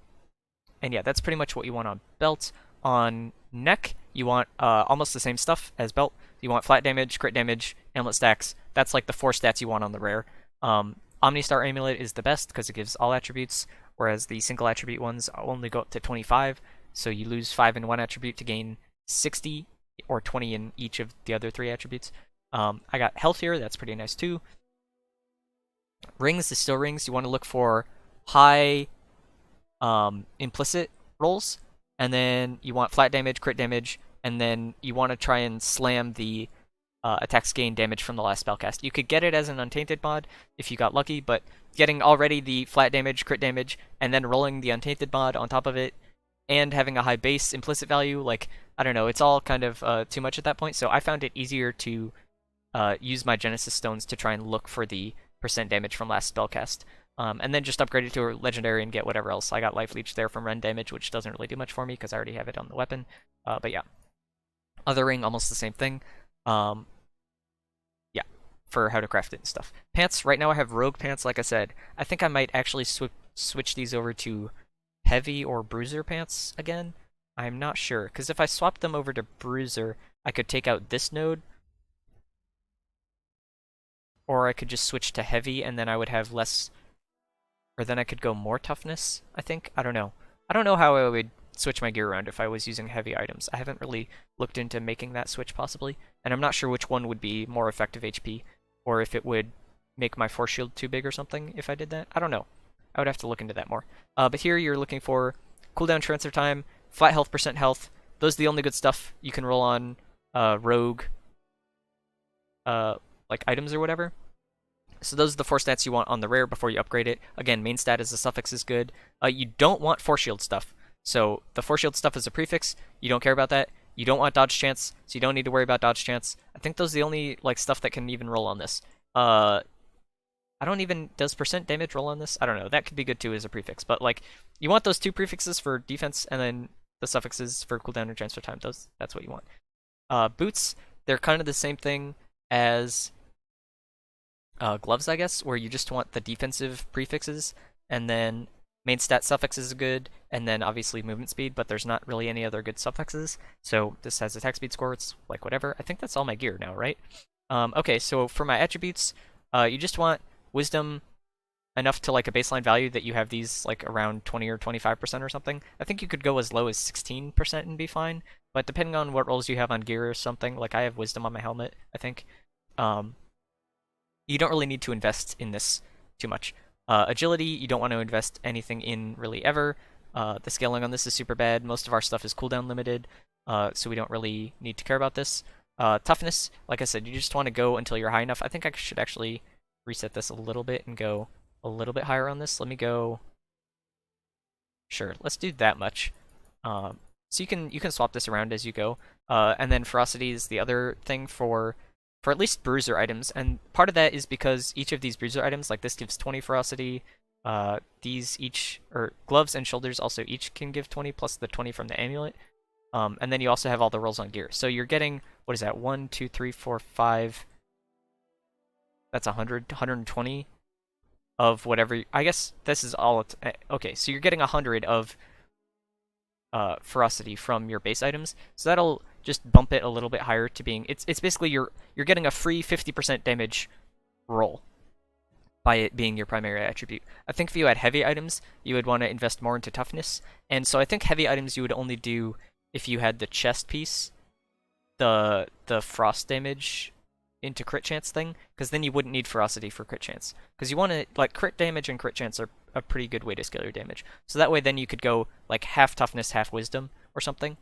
And yeah, that's pretty much what you want on belt. On neck, you want almost the same stuff as belt. You want flat damage, crit damage, ailment stacks. That's like the 4 stats you want on the rare. Omnistar Amulet is the best because it gives all attributes, whereas the single attribute ones only go up to 25. So you lose 5 in one attribute to gain 60 or 20 in each of the other 3 attributes. I got health here, that's pretty nice too. Rings, the still rings, you want to look for high implicit rolls, and then you want flat damage, crit damage, and then you want to try and slam the attacks gain damage from the last spellcast. You could get it as an Untainted mod if you got lucky, but getting already the flat damage, crit damage, and then rolling the Untainted mod on top of it, and having a high base implicit value, like, I don't know, it's all kind of too much at that point, so I found it easier to use my Genesis Stones to try and look for the percent damage from last spellcast. And then just upgrade it to a legendary and get whatever else. I got Life Leech there from Rend damage, which doesn't really do much for me because I already have it on the weapon. But yeah. Other ring, almost the same thing. Yeah, for how to craft it and stuff. Pants, right now I have Rogue Pants, like I said. I think I might actually switch these over to Heavy or Bruiser Pants again. I'm not sure, because if I swap them over to Bruiser, I could take out this node, or I could just switch to Heavy, and then I would have less, or then I could go more toughness, I think. I don't know. I don't know how I would switch my gear around if I was using heavy items. I haven't really looked into making that switch possibly, and I'm not sure which one would be more effective HP, or if it would make my force shield too big or something if I did that. I don't know. I would have to look into that more. But here you're looking for cooldown transfer time, flat health, percent health. Those are the only good stuff you can roll on rogue like items or whatever. So those are the 4 stats you want on the rare before you upgrade it. Again, main stat is the suffix is good. You don't want force shield stuff. So the force shield stuff is a prefix. You don't care about that. You don't want dodge chance, so you don't need to worry about dodge chance. I think those are the only like stuff that can even roll on this. I don't even, does percent damage roll on this? I don't know. That could be good too as a prefix. But like, you want those 2 prefixes for defense, and then the suffixes for cooldown and transfer time. That's what you want. Boots, they're kind of the same thing as gloves, I guess, where you just want the defensive prefixes, and then main stat suffixes is good, and then obviously movement speed, but there's not really any other good suffixes. So this has attack speed score, it's like whatever. I think that's all my gear now, right? Okay, so for my attributes, you just want wisdom enough to like a baseline value that you have these like around 20 or 25% or something. I think you could go as low as 16% and be fine, but depending on what rolls you have on gear or something, like I have wisdom on my helmet, I think. You don't really need to invest in this too much. Agility, you don't want to invest anything in really ever. The scaling on this is super bad. Most of our stuff is cooldown limited, so we don't really need to care about this. Toughness, like I said, you just want to go until you're high enough. I think I should actually reset this a little bit and go a little bit higher on this. Let me go. Sure, let's do that much. So you can swap this around as you go. And then ferocity is the other thing for at least bruiser items, and part of that is because each of these bruiser items, like this gives 20 ferocity, these each, or gloves and shoulders also each can give 20 plus the 20 from the amulet, and then you also have all the rolls on gear. So you're getting, what is that, 1, 2, 3, 4, 5, that's 100, 120 of whatever, I guess this is all, okay, so you're getting 100 of ferocity from your base items, so that'll just bump it a little bit higher to being, it's basically you're getting a free 50% damage roll by it being your primary attribute. I think if you had heavy items, you would want to invest more into toughness, and so I think heavy items you would only do if you had the chest piece, the frost damage into crit chance thing, because then you wouldn't need ferocity for crit chance, because you want to, like, crit damage and crit chance are a pretty good way to scale your damage, so that way then you could go like half toughness, half wisdom or something,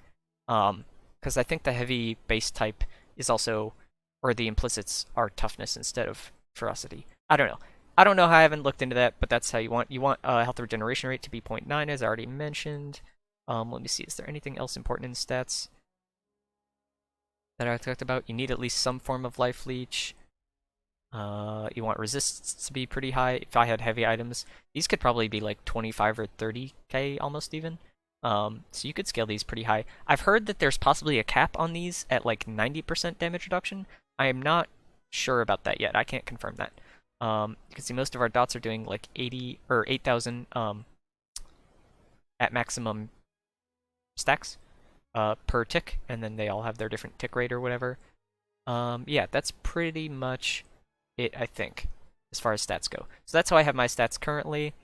because I think the heavy base type is also, or the implicits are toughness instead of ferocity. I don't know. I don't know how, I haven't looked into that, but that's how you want health regeneration rate to be 0.9, as I already mentioned. Let me see, is there anything else important in stats that I talked about? You need at least some form of life leech. You want resists to be pretty high. If I had heavy items, these could probably be like 25 or 30k almost even. So you could scale these pretty high. I've heard that there's possibly a cap on these at like 90% damage reduction. I am not sure about that yet. I can't confirm that. You can see most of our dots are doing like 80 or 8,000 at maximum stacks per tick, and then they all have their different tick rate or whatever. Yeah, that's pretty much it, I think, as far as stats go. So that's how I have my stats currently.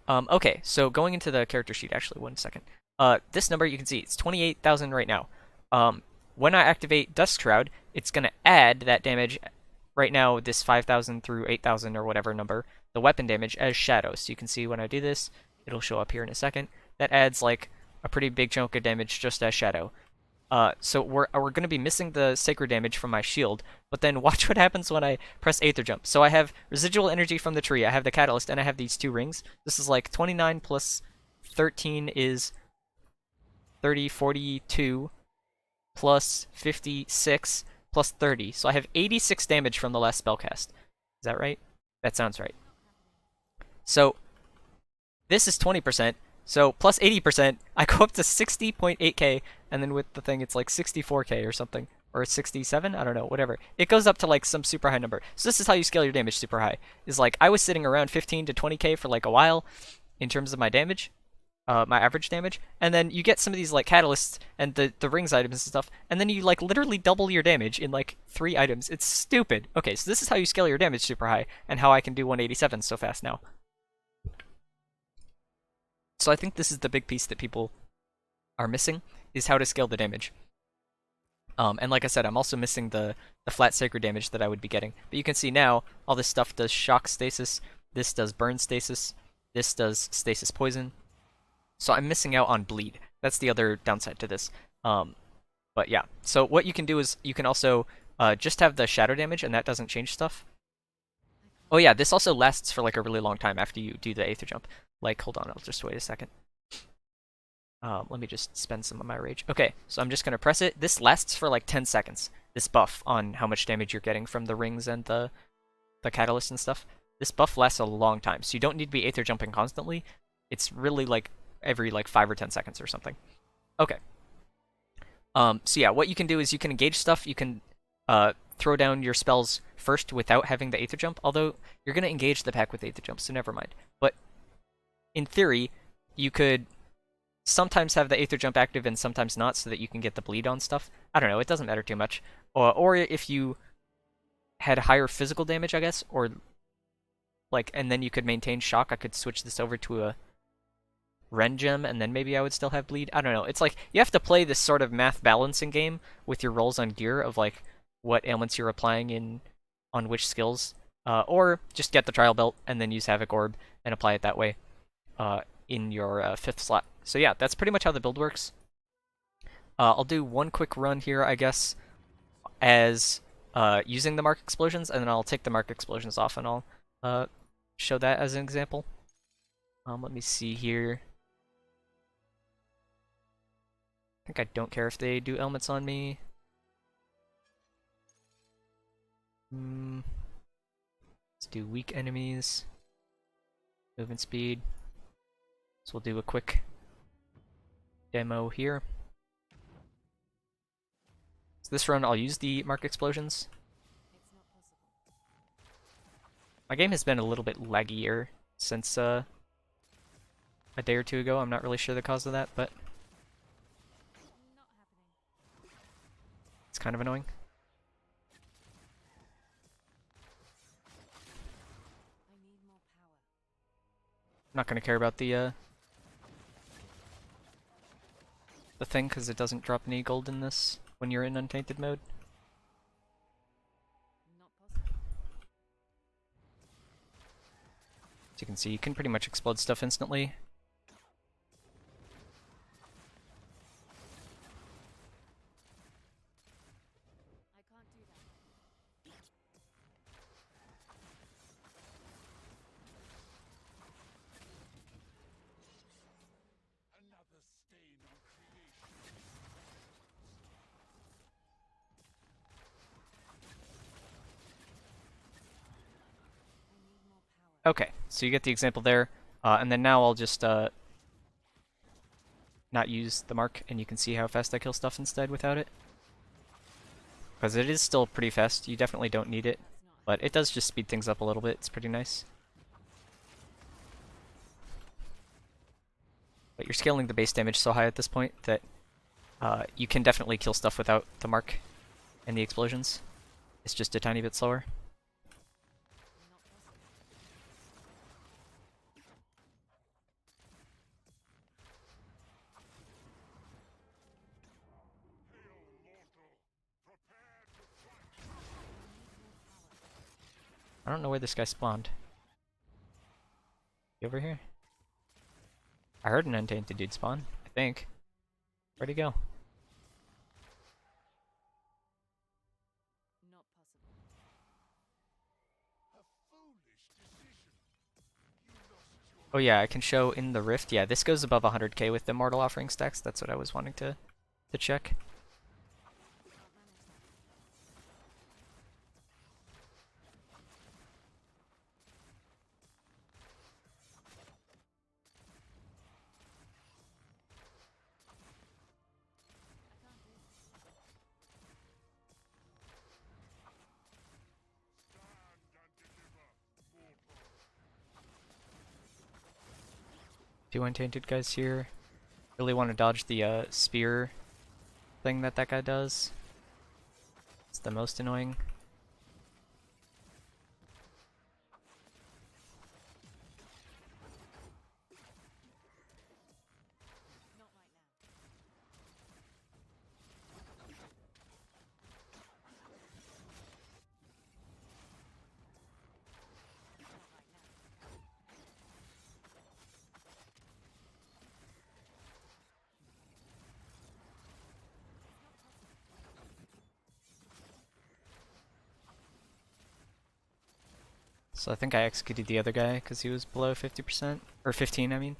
Okay, so going into the character sheet, actually, 1 second. This number, you can see, it's 28,000 right now. When I activate Dusk Shroud, it's going to add that damage right now this 5,000 through 8,000 or whatever number, the weapon damage as shadow. So you can see when I do this, it'll show up here in a second. That adds like a pretty big chunk of damage just as shadow. So we're going to be missing the sacred damage from my shield, but then watch what happens when I press Aether Jump. So I have residual energy from the tree, I have the catalyst, and I have these two rings. This is like 29 plus 13 is 30, 42 plus 56 plus 30. So I have 86 damage from the last spellcast. Is that right? That sounds right. So this is 20%. So plus 80%, I go up to 60.8k, and then with the thing, it's like 64k or something. Or 67? I don't know, whatever. It goes up to like some super high number. So this is how you scale your damage super high. Is like, I was sitting around 15 to 20k for like a while in terms of my damage. My average damage, and then you get some of these like catalysts and the rings items and stuff, and then you like literally double your damage in like 3 items. It's stupid. Okay, so this is how you scale your damage super high, and how I can do 187 so fast now. So I think this is the big piece that people are missing, is how to scale the damage. And like I said, I'm also missing the flat sacred damage that I would be getting. But you can see now, all this stuff does shock stasis, this does burn stasis, this does stasis poison. So I'm missing out on bleed. That's the other downside to this. But yeah, so what you can do is you can also just have the shadow damage, and that doesn't change stuff. Oh yeah, this also lasts for like a really long time after you do the Aether Jump. Like, hold on, I'll just wait a second. Let me just spend some of my rage. Okay, so I'm just going to press it. This lasts for like 10 seconds, this buff on how much damage you're getting from the rings and the catalyst and stuff. This buff lasts a long time, so you don't need to be Aether Jumping constantly. It's really like every like 5 or 10 seconds or something. Okay. So yeah, what you can do is you can engage stuff. You can throw down your spells first without having the Aether Jump, although you're going to engage the pack with Aether Jump, so never mind. But in theory, you could sometimes have the Aether Jump active and sometimes not, so that you can get the bleed on stuff. I don't know, it doesn't matter too much. Or if you had higher physical damage, I guess, or like, and then you could maintain shock, I could switch this over to a Ren gem, and then maybe I would still have bleed. I don't know. It's like you have to play this sort of math balancing game with your rolls on gear of like what ailments you're applying in on which skills, or just get the trial belt and then use Havoc Orb and apply it that way in your 5th slot. So yeah, that's pretty much how the build works. I'll do one quick run here, I guess, as using the Mark Explosions, and then I'll take the Mark Explosions off and I'll show that as an example. Let me see here. I think I don't care if they do ailments on me. Let's do weak enemies. Movement speed. So we'll do a quick demo here. So this run I'll use the Mark Explosions. My game has been a little bit laggier since a day or two ago. I'm not really sure the cause of that, but it's kind of annoying. I'm not going to care about the thing, because it doesn't drop any gold in this when you're in Untainted mode. As you can see, you can pretty much explode stuff instantly. Okay, so you get the example there, and then now I'll just not use the mark, and you can see how fast I kill stuff instead without it. Because it is still pretty fast, you definitely don't need it, but it does just speed things up a little bit, it's pretty nice. But you're scaling the base damage so high at this point that you can definitely kill stuff without the mark and the explosions. It's just a tiny bit slower. I don't know where this guy spawned. You over here? I heard an Untainted dude spawn, I think. Where'd he go? Oh yeah, I can show in the Rift. Yeah, this goes above 100k with the Immortal Offering stacks. That's what I was wanting to check. Two Untainted guys here. Really want to dodge the spear thing that guy does. It's the most annoying. So I think I executed the other guy because he was below 50%. Or 15, I mean.